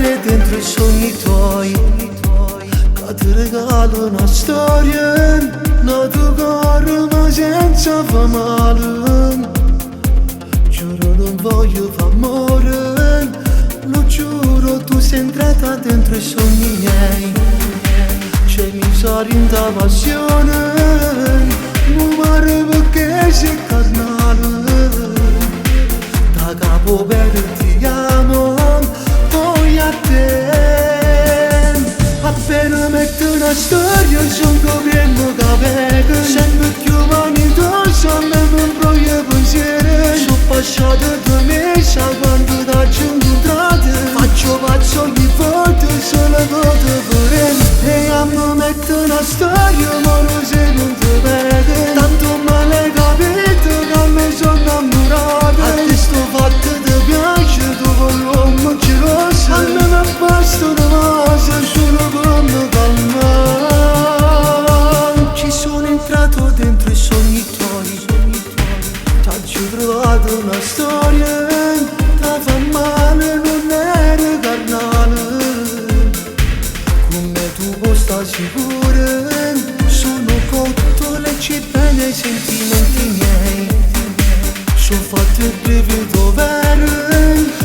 bene dentro i sogni tuoi, che ti regalo una storia, non ti corro ma senza fa male. Giuro non voglio fa amore, lo giuro, tu sei entrata dentro i sogni miei. C'è mi sarinda passione, non mare perché sei carnale. Da capo per ti amo, voglio a te. Appena metto una storia, sono governo che vengo. Sempre più vanitoso, sempre non voglio pensiero. Sono passato 2 mesi quando ti ho incontrato. Faccio pazzo ogni volta, solo che ti vorrei. E a me metto una storia, ma non se non ti vede. Tanto male capito che a me sono innamorato. A te sto fatto ti piace, tu con l'uomo geloso. A me mi basta una cosa, solo per me calmare. Ci sono entrato dentro i sogni tuoi, ti ho trovato una storia, ti fa male, non eri carnale. Come tu puoi stare sicuro, sono cotto, leggi bene i sentimenti miei. Sono fatto il brivido vero,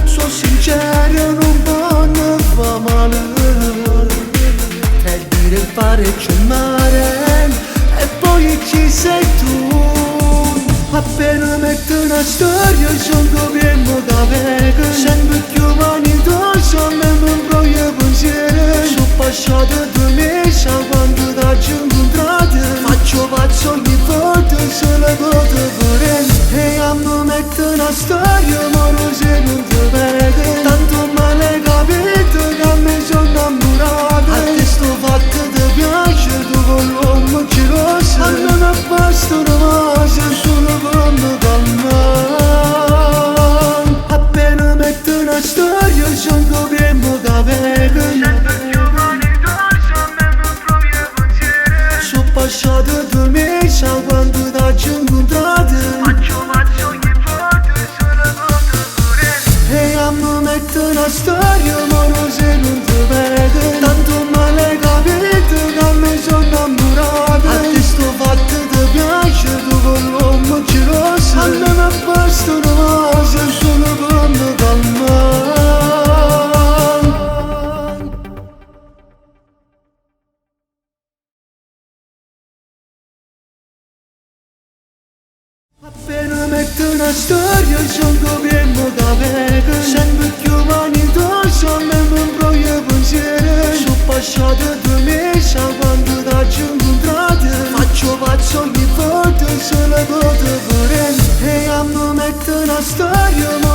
sono sincero, non voglio fa male. Tra il dire e fare c'è il mare, e poi ci sei tu. Appena metto una storia, sono governo che vengo. Sempre più vanitoso, a me non voglio pensiero. Sono passato 2 mesi quando ti ho incontrato. Faccio pazzo ogni volta, solo che ti vorrei. E a me metto una storia, ma non se non ti vede. Tanto male capito che a me sono innamorato. A te sto fatto ti piace, tu con l'uomo geloso. A me non basta una cosa, solo per me calmare. Appena metto una storia, sono governo che vengo. Sono passato 2 mesi quando ti ho incontrato. E a me metto una storia, ma non se non ti vede. Tanto male capito che a me sono innamorato. A te sto fatto ti piace, tu con l'uomo geloso. A me mi basta una cosa, solo per me calmare. Appena metto una storia, sono governo che vengo. Sempre più vanitoso, a me non voglio pensiero. Sono passato 2 mesi quando ti ho incontrato. Faccio pazzo ogni volta, solo che ti vorrei. E a me metto una storia, ma